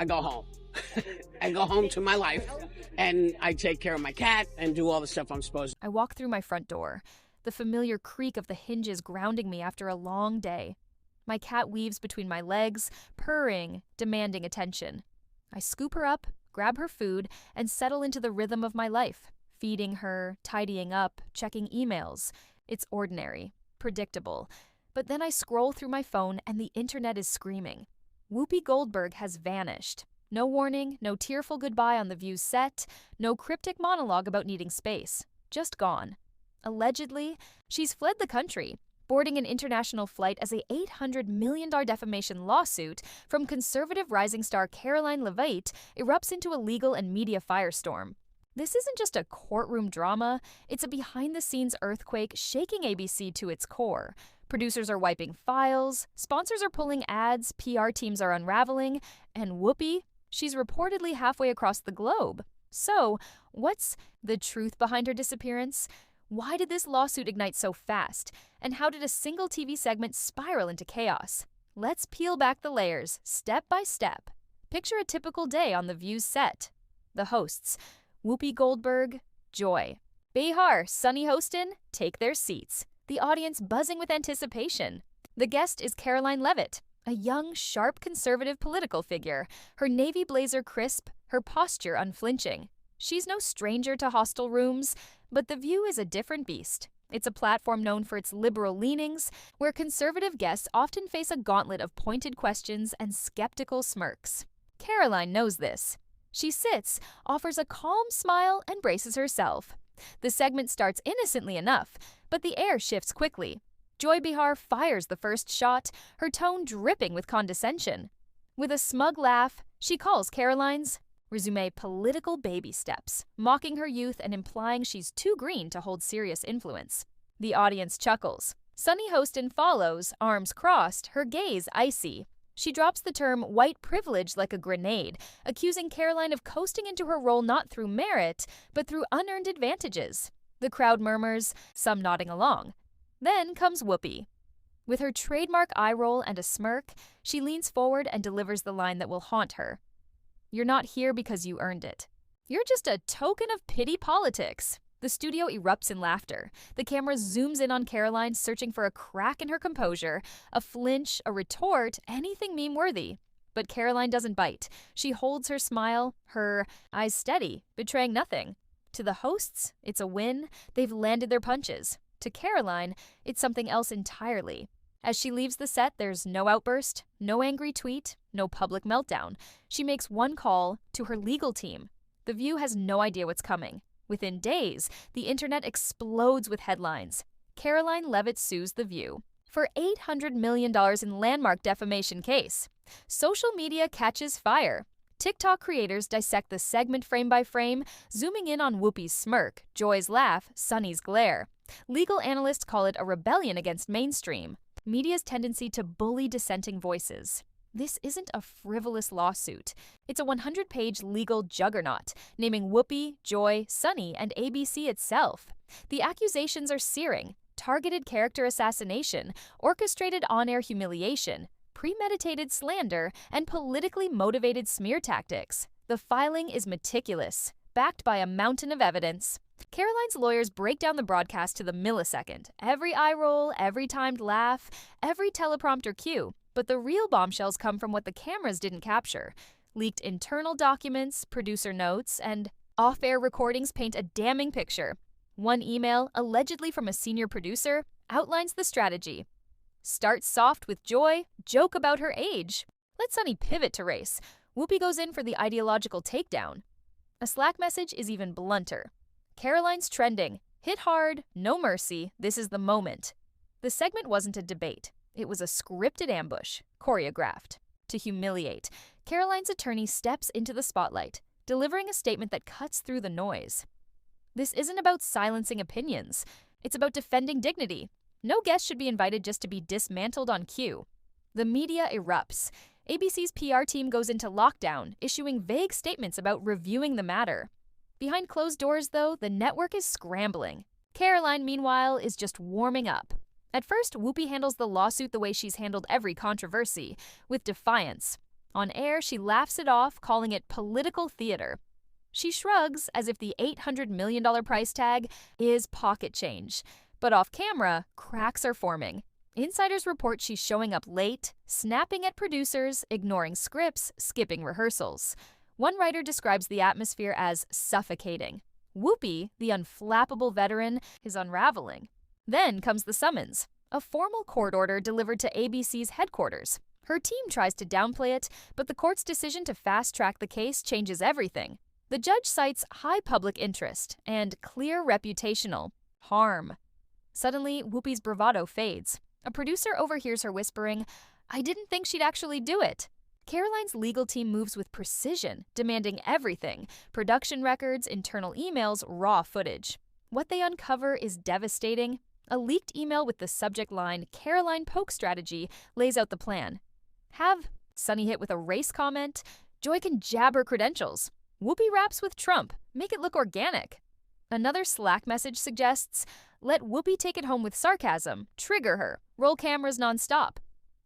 I go home. I go home to my life, and I take care of my cat and do all the stuff I'm supposed to. I walk through my front door, the familiar creak of the hinges grounding me after a long day. My cat weaves between my legs, purring, demanding attention. I scoop her up, grab her food, and settle into the rhythm of my life, feeding her, tidying up, checking emails. It's ordinary, predictable. But then I scroll through my phone and the internet is screaming. Whoopi Goldberg has vanished. No warning, no tearful goodbye on The View's set, no cryptic monologue about needing space. Just gone. Allegedly, she's fled the country, boarding an international flight as a $800 million defamation lawsuit from conservative rising star Karoline Leavitt erupts into a legal and media firestorm. This isn't just a courtroom drama, it's a behind-the-scenes earthquake shaking ABC to its core. Producers are wiping files, sponsors are pulling ads, PR teams are unraveling, and Whoopi, she's reportedly halfway across the globe. So, what's the truth behind her disappearance? Why did this lawsuit ignite so fast? And how did a single TV segment spiral into chaos? Let's peel back the layers, step by step. Picture a typical day on The View's set. The hosts, Whoopi Goldberg, Joy. Behar, Sunny Hostin, take their seats. The audience buzzing with anticipation. The guest is Karoline Leavitt, a young, sharp conservative political figure, her navy blazer crisp, her posture unflinching. She's no stranger to hostile rooms, but The View is a different beast. It's a platform known for its liberal leanings, where conservative guests often face a gauntlet of pointed questions and skeptical smirks. Karoline knows this. She sits, offers a calm smile, and braces herself. The segment starts innocently enough, but the air shifts quickly. Joy Behar fires the first shot, her tone dripping with condescension. With a smug laugh, she calls Karoline's resume political baby steps, mocking her youth and implying she's too green to hold serious influence. The audience chuckles. Sunny Hostin follows, arms crossed, her gaze icy. She drops the term white privilege like a grenade, accusing Karoline of coasting into her role not through merit, but through unearned advantages. The crowd murmurs, some nodding along. Then comes Whoopi. With her trademark eye roll and a smirk, she leans forward and delivers the line that will haunt her. You're not here because you earned it. You're just a token of pity politics. The studio erupts in laughter. The camera zooms in on Karoline, searching for a crack in her composure, a flinch, a retort, anything meme-worthy. But Karoline doesn't bite. She holds her smile, her eyes steady, betraying nothing. To the hosts, it's a win. They've landed their punches. To Karoline, it's something else entirely. As she leaves the set, there's no outburst, no angry tweet, no public meltdown. She makes one call to her legal team. The View has no idea what's coming. Within days, the internet explodes with headlines. Karoline Leavitt sues The View for $800 million in landmark defamation case. Social media catches fire. TikTok creators dissect the segment frame by frame, zooming in on Whoopi's smirk, Joy's laugh, Sunny's glare. Legal analysts call it a rebellion against mainstream, media's tendency to bully dissenting voices. This isn't a frivolous lawsuit. It's a 100-page legal juggernaut, naming Whoopi, Joy, Sunny, and ABC itself. The accusations are searing: targeted character assassination, orchestrated on-air humiliation, premeditated slander, and politically motivated smear tactics. The filing is meticulous, backed by a mountain of evidence. Karoline's lawyers break down the broadcast to the millisecond. Every eye roll, every timed laugh, every teleprompter cue. But the real bombshells come from what the cameras didn't capture. Leaked internal documents, producer notes, and off-air recordings paint a damning picture. One email, allegedly from a senior producer, outlines the strategy. Start soft with Joy, joke about her age. Let Sunny pivot to race. Whoopi goes in for the ideological takedown. A Slack message is even blunter. Karoline's trending. Hit hard, no mercy, this is the moment. The segment wasn't a debate. It was a scripted ambush, choreographed. To humiliate, Karoline's attorney steps into the spotlight, delivering a statement that cuts through the noise. This isn't about silencing opinions. It's about defending dignity. No guest should be invited just to be dismantled on cue. The media erupts. ABC's PR team goes into lockdown, issuing vague statements about reviewing the matter. Behind closed doors, though, the network is scrambling. Karoline, meanwhile, is just warming up. At first, Whoopi handles the lawsuit the way she's handled every controversy, with defiance. On air, she laughs it off, calling it political theater. She shrugs as if the $800 million price tag is pocket change. But off camera, cracks are forming. Insiders report she's showing up late, snapping at producers, ignoring scripts, skipping rehearsals. One writer describes the atmosphere as suffocating. Whoopi, the unflappable veteran, is unraveling. Then comes the summons, a formal court order delivered to ABC's headquarters. Her team tries to downplay it, but the court's decision to fast-track the case changes everything. The judge cites high public interest and clear reputational harm. Suddenly, Whoopi's bravado fades. A producer overhears her whispering, "I didn't think she'd actually do it." Karoline's legal team moves with precision, demanding everything: production records, internal emails, raw footage. What they uncover is devastating. A leaked email with the subject line, "Karoline Polk Strategy," lays out the plan. Have Sunny hit with a race comment. Joy can jab her credentials. Whoopi raps with Trump. Make it look organic. Another Slack message suggests, let Whoopi take it home with sarcasm, trigger her, roll cameras nonstop.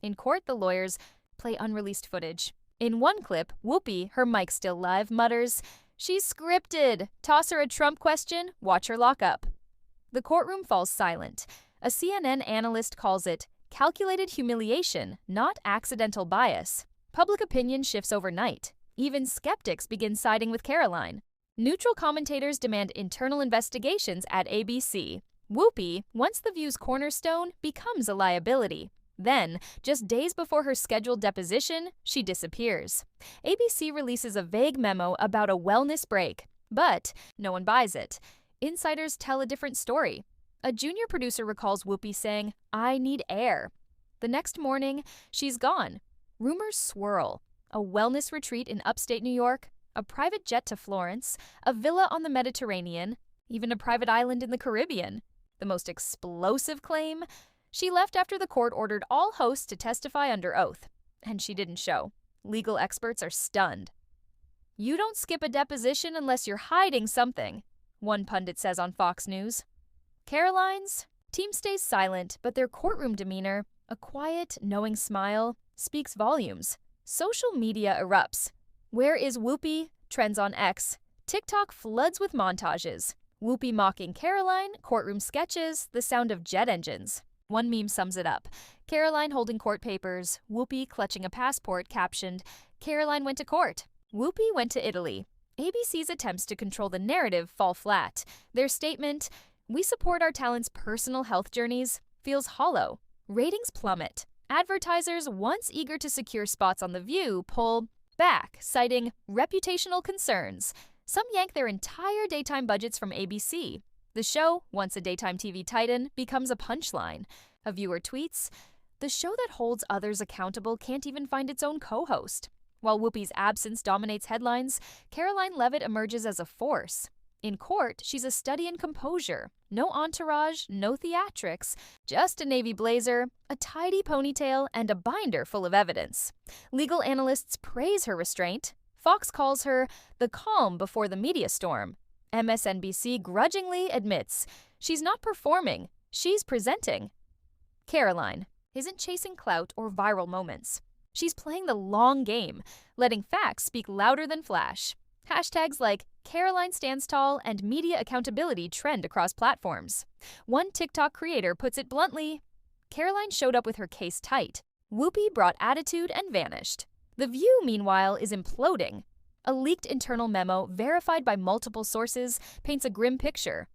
In court, the lawyers play unreleased footage. In one clip, Whoopi, her mic still live, mutters, "She's scripted. Toss her a Trump question, watch her lock up." The courtroom falls silent. A CNN analyst calls it calculated humiliation, not accidental bias. Public opinion shifts overnight. Even skeptics begin siding with Karoline. Neutral commentators demand internal investigations at ABC. Whoopi, once the View's cornerstone, becomes a liability. Then, just days before her scheduled deposition, she disappears. ABC releases a vague memo about a wellness break, but no one buys it. Insiders tell a different story. A junior producer recalls Whoopi saying, "I need air." The next morning, she's gone. Rumors swirl. A wellness retreat in upstate New York, a private jet to Florence, a villa on the Mediterranean, even a private island in the Caribbean. The most explosive claim? She left after the court ordered all hosts to testify under oath. And she didn't show. Legal experts are stunned. "You don't skip a deposition unless you're hiding something," one pundit says on Fox News. Karoline's team stays silent, but their courtroom demeanor, a quiet, knowing smile, speaks volumes. Social media erupts. Where is Whoopi? Trends on X. TikTok floods with montages. Whoopi mocking Karoline, courtroom sketches, the sound of jet engines. One meme sums it up. Karoline holding court papers, Whoopi clutching a passport captioned, "Karoline went to court. Whoopi went to Italy." ABC's attempts to control the narrative fall flat. Their statement, "We support our talents' personal health journeys," feels hollow. Ratings plummet. Advertisers, once eager to secure spots on The View, pull back, citing reputational concerns. Some yank their entire daytime budgets from ABC. The show, once a daytime TV titan, becomes a punchline. A viewer tweets, "The show that holds others accountable can't even find its own co-host." While Whoopi's absence dominates headlines, Karoline Leavitt emerges as a force. In court, she's a study in composure. No entourage, no theatrics, just a navy blazer, a tidy ponytail, and a binder full of evidence. Legal analysts praise her restraint. Fox calls her the calm before the media storm. MSNBC grudgingly admits she's not performing, she's presenting. Karoline isn't chasing clout or viral moments. She's playing the long game, letting facts speak louder than flash. Hashtags like Karoline stands tall and media accountability trend across platforms. One TikTok creator puts it bluntly, Karoline showed up with her case tight. Whoopi brought attitude and vanished. The View, meanwhile, is imploding. A leaked internal memo, verified by multiple sources, paints a grim picture.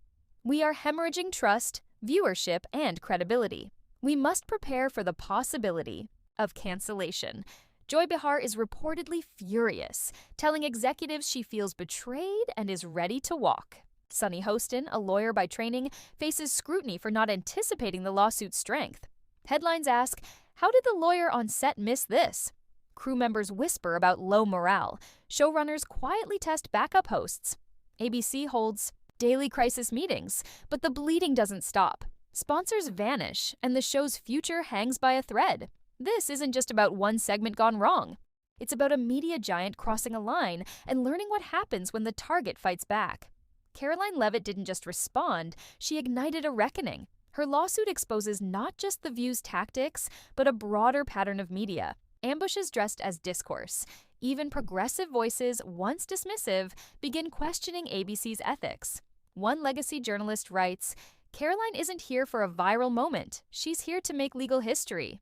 We are hemorrhaging trust, viewership, and credibility. We must prepare for the possibility of cancellation. Joy Behar is reportedly furious, telling executives she feels betrayed and is ready to walk. Sunny Hostin, a lawyer by training, faces scrutiny for not anticipating the lawsuit's strength. Headlines ask, how did the lawyer on set miss this? Crew members whisper about low morale. Showrunners quietly test backup hosts. ABC holds daily crisis meetings, but the bleeding doesn't stop. Sponsors vanish, and the show's future hangs by a thread. This isn't just about one segment gone wrong. It's about a media giant crossing a line and learning what happens when the target fights back. Karoline Leavitt didn't just respond, she ignited a reckoning. Her lawsuit exposes not just The View's tactics, but a broader pattern of media. Ambushes dressed as discourse. Even progressive voices, once dismissive, begin questioning ABC's ethics. One legacy journalist writes, "Karoline isn't here for a viral moment. She's here to make legal history."